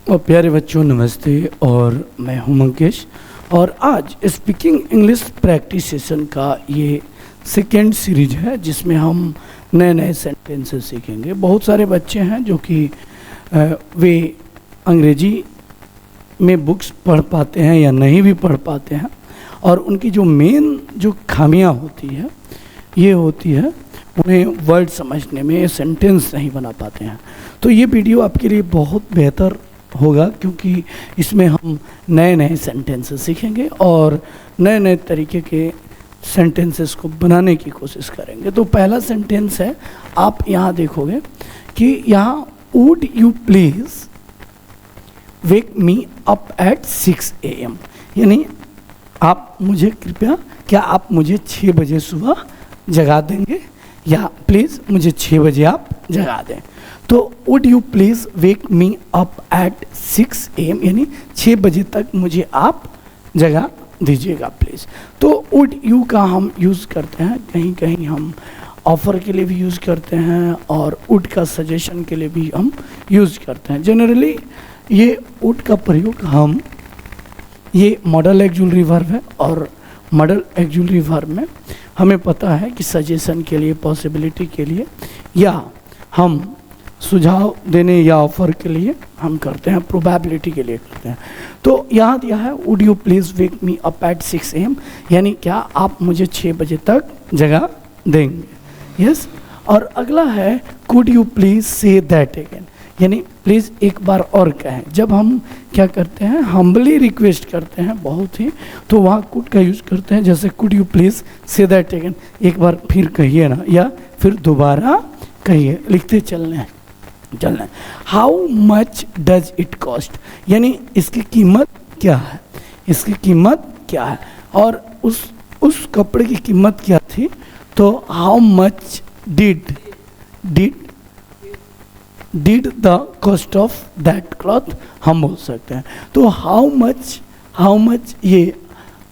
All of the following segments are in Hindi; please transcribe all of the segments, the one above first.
और प्यारे बच्चों नमस्ते। और मैं हूं मंकेश और आज स्पीकिंग इंग्लिश प्रैक्टिस सेशन का ये सेकेंड सीरीज है जिसमें हम नए नए सेंटेंसेस सीखेंगे। बहुत सारे बच्चे हैं जो कि वे अंग्रेजी में बुक्स पढ़ पाते हैं या नहीं भी पढ़ पाते हैं और उनकी जो मेन जो खामियां होती है ये होती है उन्हें वर्ड समझने में सेंटेंस नहीं बना पाते हैं। तो ये वीडियो आपके लिए बहुत बेहतर होगा क्योंकि इसमें हम नए नए सेंटेंसेस सीखेंगे और नए नए तरीके के सेंटेंसेस को बनाने की कोशिश करेंगे। तो पहला सेंटेंस है, आप यहाँ देखोगे कि यहाँ would you please wake me up at 6 AM, यानी आप मुझे कृपया, क्या आप मुझे 6 बजे सुबह जगा देंगे या प्लीज़ मुझे 6 बजे आप जगा दें। तो would you please wake me up at 6 AM, यानी 6 बजे तक मुझे आप जगा दीजिएगा प्लीज़। तो वुड यू का हम यूज़ करते हैं, कहीं कहीं हम ऑफ़र के लिए भी यूज़ करते हैं और वुड का सजेशन के लिए भी हम यूज़ करते हैं। जनरली ये वुड का प्रयोग हम, ये मॉडल एक्जुलरी वर्ब है और मॉडल एक्जुलरी वर्ब में हमें पता है कि सजेशन के लिए, पॉसिबिलिटी के लिए या हम सुझाव देने या ऑफर के लिए हम करते हैं, प्रोबेबिलिटी के लिए करते हैं। तो यहाँ दिया है would you please wake me up at 6 AM, यानी क्या आप मुझे 6 बजे तक जगा देंगे। यस। और अगला है could you please say that again, यानी प्लीज़ एक बार और कहें। जब हम क्या करते हैं, हम्बली रिक्वेस्ट करते हैं बहुत ही, तो वहाँ कुड का यूज़ करते हैं। जैसे could you please say that again, एक बार फिर कहिए ना, या फिर दोबारा कहिए, लिखते चलना। How much does it cost, यानी इसकी कीमत क्या है, इसकी कीमत क्या है। और उस कपड़े की कीमत क्या थी, तो how much did the cost of that cloth हम बोल सकते हैं। तो हाउ मच ये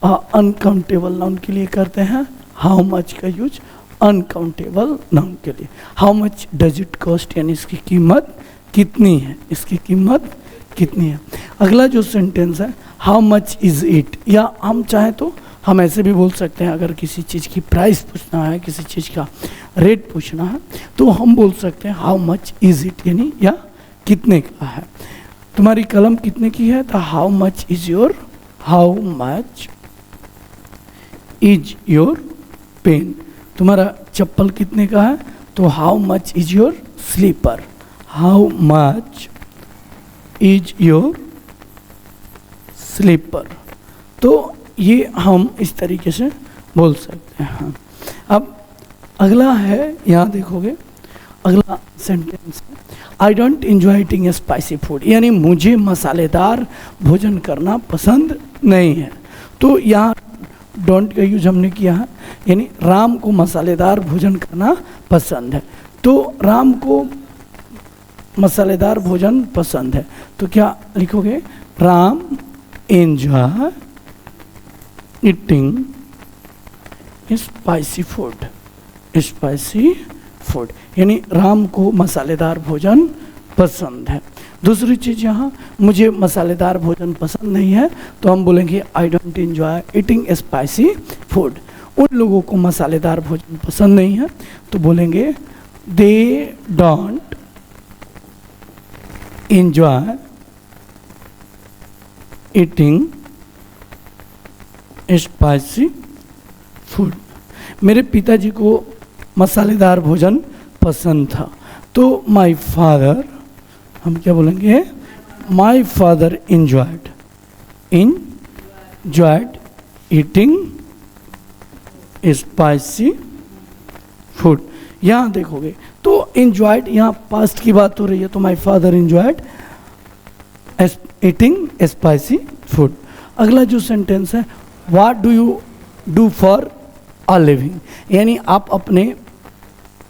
अनकाउंटेबल नाउन के लिए करते हैं, हाउ मच का यूज अनकाउंटेबल नाउन के लिए। How much does it cost, यानी इसकी कीमत कितनी है, इसकी कीमत कितनी है। अगला जो सेंटेंस है, हाउ मच इज़ इट, या हम चाहें तो हम ऐसे भी बोल सकते हैं, अगर किसी चीज़ की प्राइस पूछना है, किसी चीज़ का रेट पूछना है, तो हम बोल सकते हैं हाउ मच इज़ इट, यानी या कितने का है। तुम्हारी कलम कितने की है, तो how much is your pen. तुम्हारा चप्पल कितने का है, तो how much is your slipper, how much is your slipper. तो ये हम इस तरीके से बोल सकते हैं। अब अगला है, यहाँ देखोगे अगला sentence, I don't enjoy eating spicy food, यानी मुझे मसालेदार भोजन करना पसंद नहीं है। तो यहाँ डोंट का यूज हमने किया है, यानी राम को मसालेदार भोजन करना पसंद है। तो राम को मसालेदार भोजन पसंद है, तो क्या लिखोगे, Ram enjoy eating spicy food, यानी राम को मसालेदार भोजन पसंद है। दूसरी चीज़, यहाँ मुझे मसालेदार भोजन पसंद नहीं है, तो हम बोलेंगे I don't enjoy eating spicy food. उन लोगों को मसालेदार भोजन पसंद नहीं है, तो बोलेंगे they don't enjoy eating spicy food. मेरे पिताजी को मसालेदार भोजन पसंद था, तो माई फादर, हम क्या बोलेंगे, my father enjoyed eating spicy food. यहाँ देखोगे तो enjoyed, यहाँ पास्ट की बात हो रही है, तो my father enjoyed eating spicy food. अगला जो सेंटेंस है, what do you do for a living, यानी आप अपने,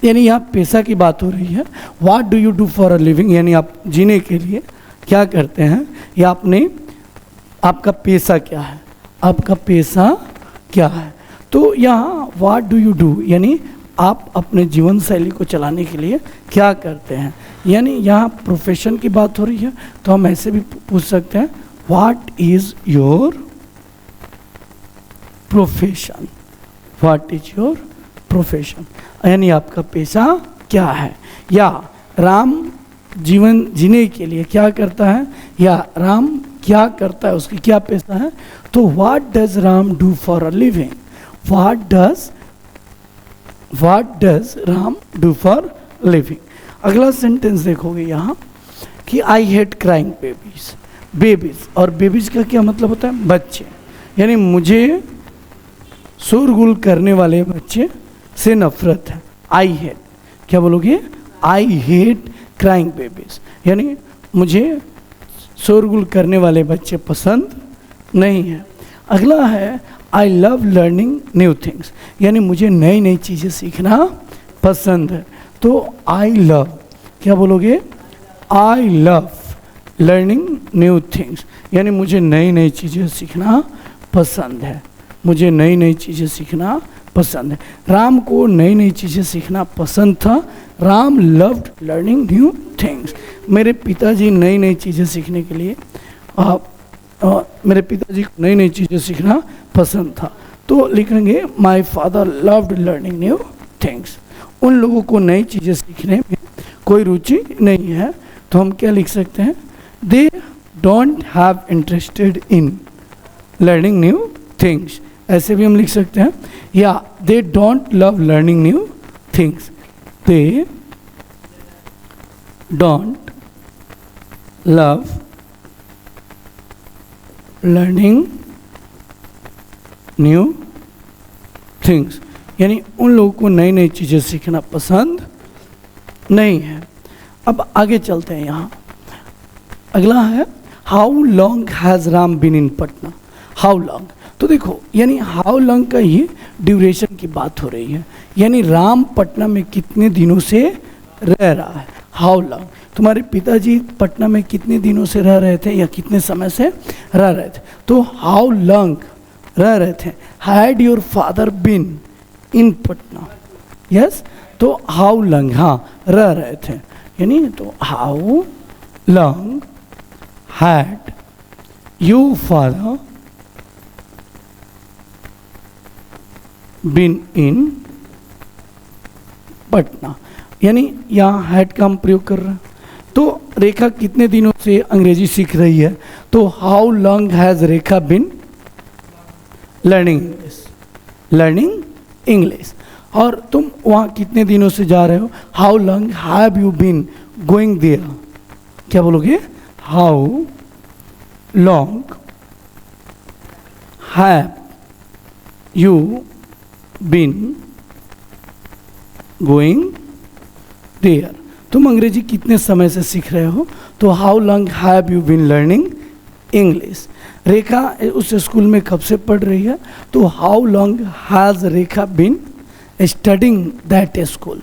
यानी यहाँ पेशा की बात हो रही है। What do you do for a living, यानी आप जीने के लिए क्या करते हैं, या अपने, आपका पेशा क्या है, आपका पेशा क्या है। तो यहाँ व्हाट डू यू डू, यानी आप अपने जीवन शैली को चलाने के लिए क्या करते हैं, यानी यहाँ प्रोफेशन की बात हो रही है, तो हम ऐसे भी पूछ सकते हैं what is your profession, what is your profession, यानी आपका पेशा क्या है, या राम जीवन जीने के लिए क्या करता है, या राम क्या करता है, उसकी क्या पेशा है। तो what does Ram do for a living, what does Ram do for living. अगला सेंटेंस देखोगे यहाँ कि I hate crying babies, babies और बेबीज का क्या मतलब होता है, बच्चे, यानी मुझे शोरगुल करने वाले बच्चे से नफरत है। आई हेट, क्या बोलोगे, आई हेट क्राइंग बेबीज, यानी मुझे शोरगुल करने वाले बच्चे पसंद नहीं है। अगला है I love learning new things, यानी मुझे नई नई चीज़ें सीखना पसंद है। तो आई लव, क्या बोलोगे, I love learning new things, यानी मुझे नई नई चीज़ें सीखना पसंद है, मुझे नई नई चीज़ें सीखना पसंद है। राम को नई नई चीज़ें सीखना पसंद था। Ram loved learning new things. मेरे पिताजी नई नई चीज़ें सीखने के लिए मेरे पिताजी को नई नई चीज़ें सीखना पसंद था। तो लिखेंगे my father loved learning new things. उन लोगों को नई चीज़ें सीखने में कोई रुचि नहीं है, तो हम क्या लिख सकते हैं, they don't have interested in learning new things, ऐसे भी हम लिख सकते हैं। या they don't love learning new things, they don't love learning new things, यानी उन लोगों को नई नई चीज़ें सीखना पसंद नहीं है। अब आगे चलते हैं, यहाँ अगला है how long has Ram been in Patna, how long. तो देखो यानी हाउ लॉन्ग का ये ड्यूरेशन की बात हो रही है, यानी राम पटना में कितने दिनों से रह रहा है। हाउ लॉन्ग, तुम्हारे पिताजी पटना में कितने दिनों से रह रहे थे या कितने समय से रह रहे थे। तो हाउ लॉन्ग रह रहे थे, had your father been in Patna, yes. तो हाउ लॉन्ग, हाँ रह रहे थे, यानी तो how long had your father been in Patna, यानी यहाँ हैड का हम प्रयोग कर रहे हैं। तो रेखा कितने दिनों से अंग्रेजी सीख रही है, तो how long has Rekha been learning English, learning English. और तुम वहाँ कितने दिनों से जा रहे हो, how long have you been going there, क्या बोलोगे, how long have you been going there. तुम अंग्रेजी कितने समय से सीख रहे हो, तो how long have you been learning English. Rekha उस स्कूल में कब से पढ़ रही है, तो how long has Rekha been studying that school,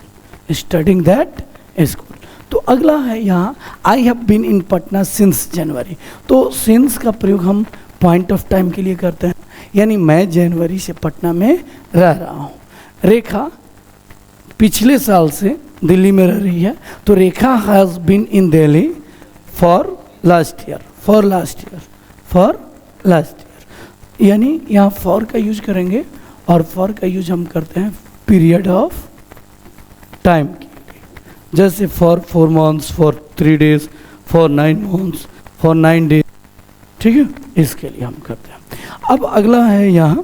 studying that school. तो अगला है यहाँ I have been in Patna since January. तो सिंस का प्रयोग हम पॉइंट ऑफ टाइम के लिए करते हैं, यानी मैं जनवरी से पटना में रह रहा हूँ। रेखा पिछले साल से दिल्ली में रह रही है, तो Rekha has been in Delhi for last year, for last year, for last year, यानी यहाँ फॉर का यूज करेंगे और फॉर का यूज हम करते हैं पीरियड ऑफ टाइम के लिए, जैसे for 4 months, for 3 days, for 9 months, for 9 days, ठीक है, इसके लिए हम करते हैं। अब अगला है यहाँ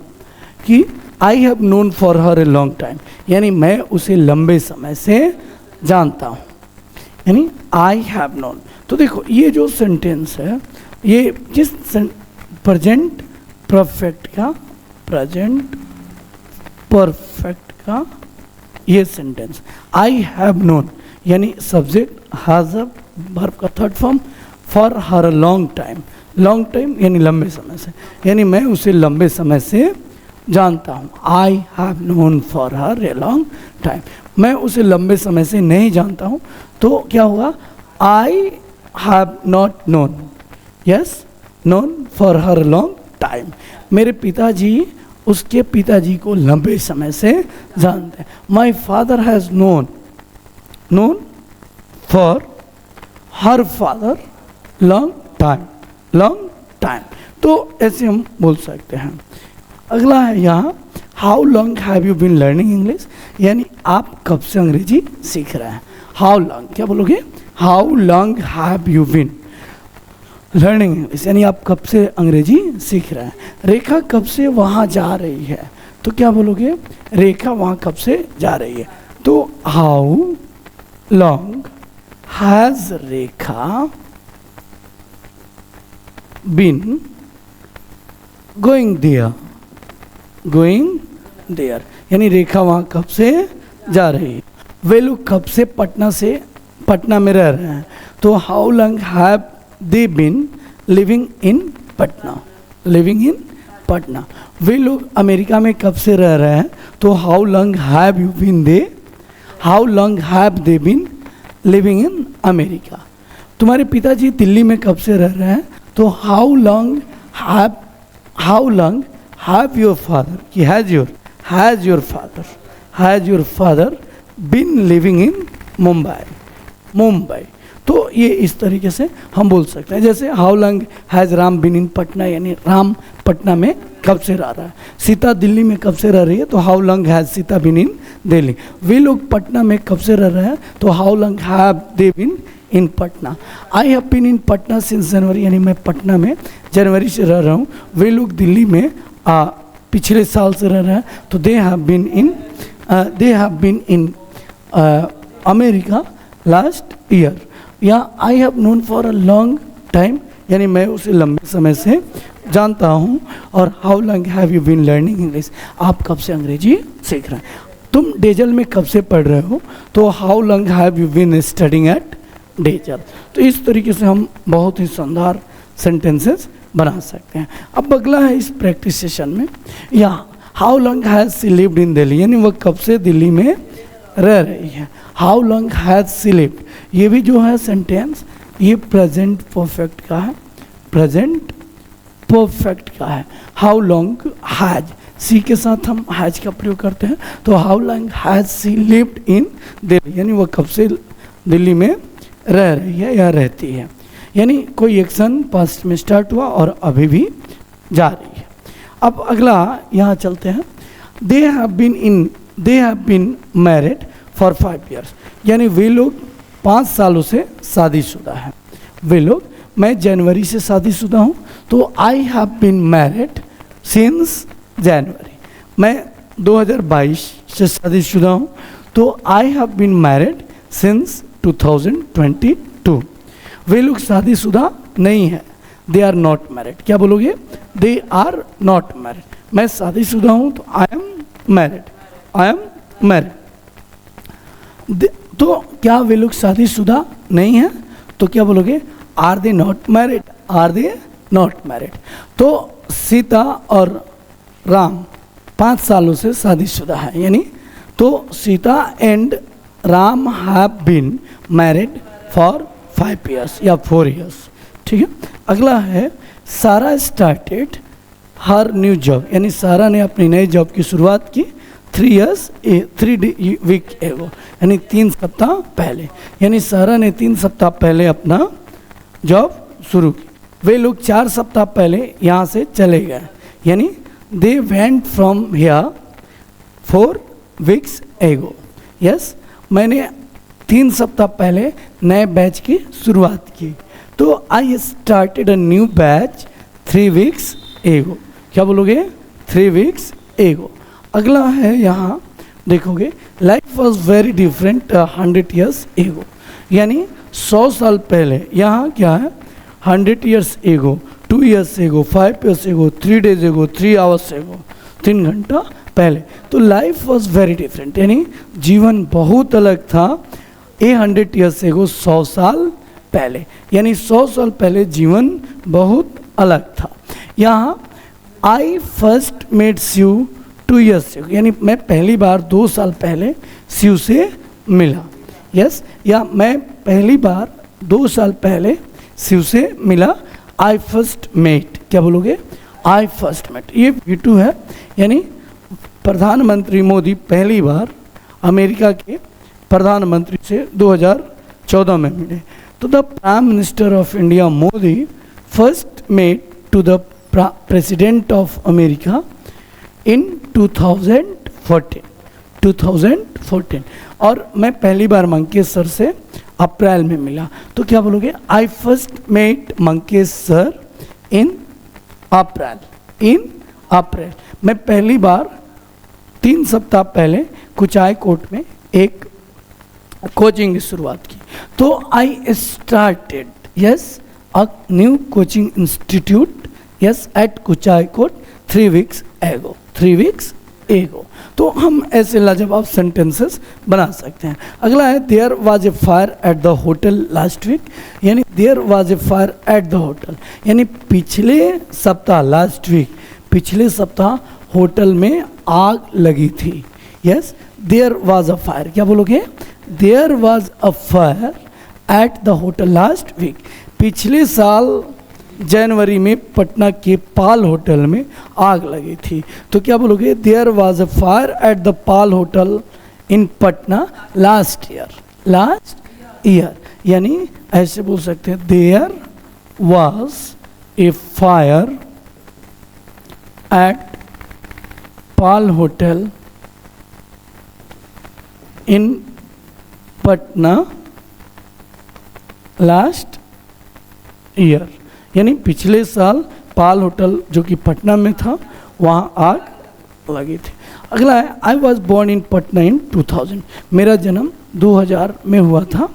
कि आई have known for her a long time, यानी मैं उसे लंबे समय से जानता हूँ, यानी आई हैव नोन। तो देखो ये जो सेंटेंस है ये किस प्रेजेंट परफेक्ट का, प्रेजेंट परफेक्ट का ये सेंटेंस आई हैव नोन, यानी सब्जेक्ट हैज अ वर्ब का third form, for her a long time, long time यानी लंबे समय से, यानी मैं उसे लंबे समय से जानता हूँ। आई have known for her a long time, मैं उसे लंबे समय से नहीं जानता हूँ, तो क्या हुआ, I have not known, yes, known for her long time. मेरे पिताजी उसके पिताजी को लंबे समय से जानते हैं। My father has known, known for her father long time. तो ऐसे हम बोल सकते हैं। अगला है यहाँ, how long have you been learning English, यानी आप कब से अंग्रेजी सीख रहे हैं। हाउ लॉन्ग, क्या बोलोगे, how long have you been learning English, यानी आप कब से अंग्रेजी सीख रहे हैं। रेखा कब से वहाँ जा रही है, तो क्या बोलोगे, रेखा वहाँ कब से जा रही है। तो how long has Rekha been going there, यानी रेखा वहाँ कब से जा रही है। वे लोग कब से पटना में रह रहे हैं, तो how long have they been living in Patna. वे लोग अमेरिका में कब से रह रहे हैं, तो how long have they been living in America. तुम्हारे पिताजी दिल्ली में कब से रह रहे हैं, तो how long have your father, कि has your father been living in Mumbai. तो ये इस तरीके से हम बोल सकते हैं। जैसे how long has Ram been in Patna, यानी राम पटना में कब से रह रहा है। सीता दिल्ली में कब से रह रही है, तो how long has Sita been in Delhi. वे लोग पटना में कब से रह रहे हैं, तो how long have they been in Patna. I have been in Patna since January, यानी मैं पटना में जनवरी से रह रहा हूँ। वे लोग दिल्ली में पिछले साल से रह रहे हैं, तो they have been in America last year. या I have known for a long time, यानी मैं उसे लंबे समय से जानता हूँ। और how long have you been learning English, आप कब से अंग्रेजी सीख रहे हैं। तुम डेजल में कब से पढ़ रहे हो, तो how long have you been studying at Dezal. तो इस तरीके से हम बहुत ही शानदार सेंटेंसेस बना सकते हैं। अब अगला है इस प्रैक्टिस सेशन में, या how long has she lived in Delhi, यानी वह कब से दिल्ली में रह रही है। How long has she lived, ये भी जो है सेंटेंस, ये प्रेजेंट परफेक्ट का है। हाउ लॉन्ग हैज, सी के साथ हम हैज का प्रयोग करते हैं, तो how long has she lived in Delhi, यानी वह कब से दिल्ली में रह रही है या रहती है। यानी कोई एक्शन पास्ट में स्टार्ट हुआ और अभी भी जारी है। अब अगला यहाँ चलते हैं, they have been married for 5 years, यानी वे लोग 5 सालों से शादीशुदा हैं। वे लोग, मैं जनवरी से शादीशुदा हूँ, तो I have been married since January. मैं 2022 से शादीशुदा हूँ, तो I have been married since 2022। वे लोग शादीशुदा नहीं हैं, दे आर नॉट मैरिड। क्या बोलोगे, दे आर नॉट मैरिड। मैं शादीशुदा हूँ, तो आई एम मैरिड। तो क्या वे लोग शादीशुदा नहीं हैं, तो क्या बोलोगे, आर दे नॉट मैरिड। तो सीता और राम 5 सालों से शादीशुदा है, यानी तो Sita and Ram have been married for 5 years या 4 years। ठीक है। अगला है, सारा स्टार्टेड हर न्यू जॉब, यानी सारा ने अपनी नई जॉब की शुरुआत की 3 week एगो, यानी 3 सप्ताह पहले। यानी सारा ने 3 सप्ताह पहले अपना जॉब शुरू की। वे लोग 4 सप्ताह पहले यहाँ से चले गए, यानी they went from here 4 weeks एगो। यस, मैंने 3 सप्ताह पहले नए बैच की शुरुआत की, तो I started a new batch 3 weeks एगो। क्या बोलोगे, 3 weeks एगो। अगला है यहाँ देखोगे, life was very different 100 years एगो, यानी 100 साल पहले। यहाँ क्या है, 100 years एगो, 2 years एगो, 5 years एगो, 3 days एगो, 3 hours एगो, 3 घंटा पहले। तो लाइफ वॉज वेरी डिफरेंट, यानी जीवन बहुत अलग था। 100 years एगो, 100 साल पहले, यानी 100 साल पहले जीवन बहुत अलग था। यहाँ आई फर्स्ट मेट शिव 2 years एगो, यानी मैं पहली बार 2 साल पहले शिव से मिला। यस, या मैं पहली बार 2 साल पहले शिव से मिला। आई फर्स्ट मेट, क्या बोलोगे, आई फर्स्ट मेट। ये V2 है, यानी प्रधानमंत्री मोदी पहली बार अमेरिका के प्रधानमंत्री से 2014 में मिले। तो तो the prime minister of India Modi first met to the president of America in 2014 और मैं पहली बार मंकेश सर से अप्रैल में मिला। तो क्या बोलोगे? आई फर्स्ट मेट मंकेश सर इन अप्रैल। मैं पहली बार 3 सप्ताह पहले कुचाई कोट में एक कोचिंग की शुरुआत की। तो I started a new coaching institute at Kuchaikot 3 weeks एगो। तो हम ऐसे लाजवाब सेंटेंसेस बना सकते हैं। अगला है there was a fire at the hotel last week, यानी there was a fire at the hotel, यानी पिछले सप्ताह होटल में आग लगी थी। देयर वाज अ फायर, क्या बोलोगे? There was a fire at the hotel last week. पिछले साल जनवरी में पटना के पाल होटल में आग लगी थी। तो क्या बोलोगे? There was a fire at the Pal hotel in Patna last year, यानी ऐसे बोल सकते हैं there was a fire at Pal hotel in Patna last year, यानी पिछले साल पाल होटल जो कि पटना में था वहाँ आग लगी थी। अगला है I was born in Patna in 2000, मेरा जन्म 2000 में हुआ था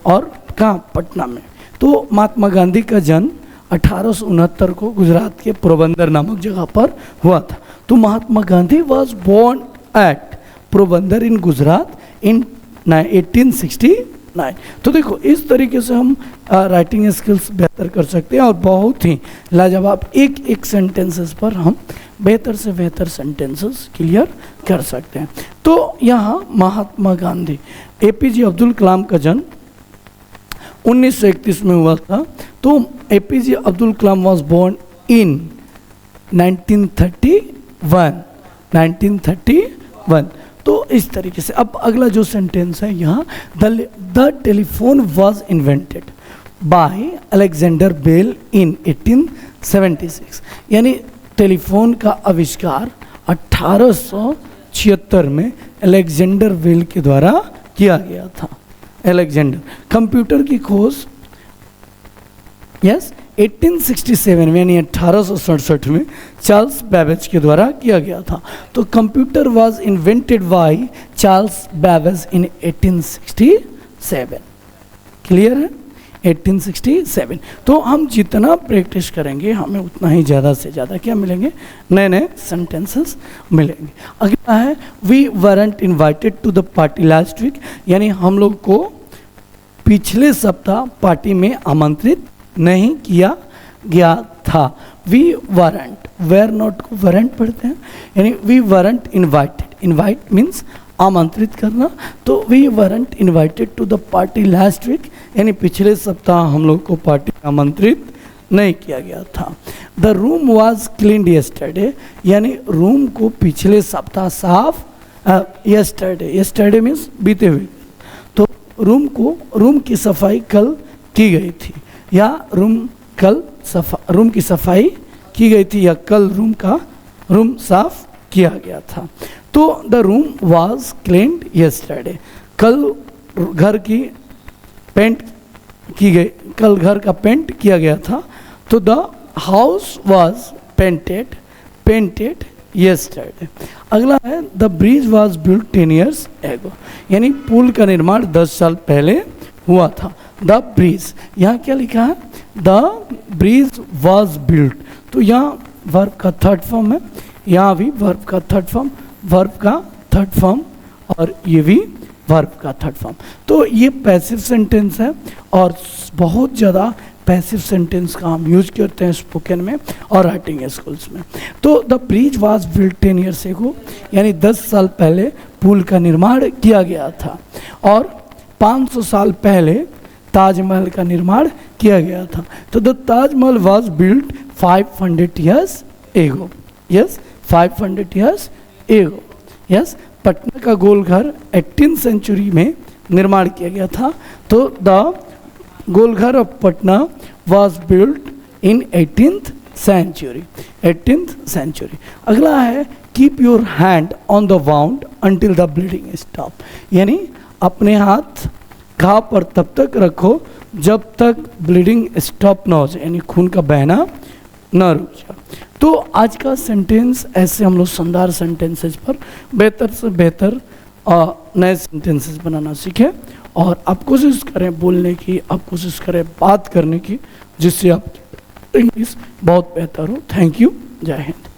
और कहाँ? पटना में। तो महात्मा गांधी का जन्म 1869 को गुजरात के पोरबंदर नामक जगह पर हुआ था। तो Mahatma Gandhi was born at Porbandar in Gujarat in 1869। तो देखो इस तरीके से हम राइटिंग स्किल्स बेहतर कर सकते हैं और बहुत ही लाजवाब एक सेंटेंसेस पर हम बेहतर से बेहतर सेंटेंसेस क्लियर कर सकते हैं। तो यहाँ महात्मा गांधी, एपीजे अब्दुल कलाम का जन्म 1931 में हुआ था। तो APJ Abdul Kalam was born in 1931। तो इस तरीके से अब अगला जो सेंटेंस है यहाँ, the telephone was invented by Alexander Bell in 1876, यानी टेलीफोन का आविष्कार 1876 में अलेक्जेंडर बेल के द्वारा किया गया था। अलेक्जेंडर। कंप्यूटर की खोज 1867 में, यानी 1867 में चार्ल्स बैबेज के द्वारा किया गया था। तो computer was invented by Charles Babbage in 1867। Clear है? 1867। तो हम जितना प्रैक्टिस करेंगे हमें उतना ही ज़्यादा से ज़्यादा क्या मिलेंगे? नए नए सेंटेंसेस मिलेंगे। अगला है we weren't invited to the party last week, यानी हम लोग को पिछले सप्ताह पार्टी में आमंत्रित नहीं किया गया था। वी वरंट, वेर नॉट को वरंट पढ़ते हैं, यानी we weren't invited. Invite means आमंत्रित करना। तो we weren't invited to the party last week, यानी पिछले सप्ताह हम लोग को पार्टी आमंत्रित नहीं किया गया था। The room was cleaned yesterday, यानी रूम को पिछले सप्ताह साफ, यस्टरडे मीन्स बीते हुए, तो रूम की सफाई कल की गई थी, या रूम की सफाई की गई थी, या कल रूम साफ किया गया था। तो the room was cleaned yesterday, कल घर का पेंट किया गया था। तो the house was painted yesterday. अगला है the bridge was built 10 years एगो, यानी पुल का निर्माण 10 साल पहले हुआ था। द ब्रिज, यहाँ क्या लिखा है? The bridge was built. तो यहाँ वर्ब का थर्ड फॉर्म है, यहाँ भी वर्ब का थर्ड फॉर्म, और ये भी वर्ब का थर्ड फॉर्म। तो ये पैसिव सेंटेंस है और बहुत ज़्यादा पैसिव सेंटेंस का हम यूज करते हैं स्पोकन में और राइटिंग स्कूल्स में। तो the bridge was built 10 years एगो, यानी 10 साल पहले पुल का निर्माण किया गया था। और 500 साल पहले ताजमहल का निर्माण किया गया था। तो the Taj Mahal was built 500 years एगो। 500 years एगो। पटना का गोलघर 18th century में निर्माण किया गया था। तो the Golghar of Patna was built in 18th century. 18th century. अगला है keep your hand on the wound until the bleeding stop, यानी अपने हाथ घाव पर तब तक रखो जब तक ब्लीडिंग स्टॉप ना हो जाए, यानी खून का बहना न रुक जाए। तो आज का सेंटेंस ऐसे हम लोग शानदार सेंटेंसेस पर बेहतर से बेहतर नए सेंटेंसेस बनाना सीखें, और आप कोशिश करें बोलने की, आप कोशिश करें बात करने की, जिससे आप इंग्लिश बहुत बेहतर हो। Thank you. जय हिंद।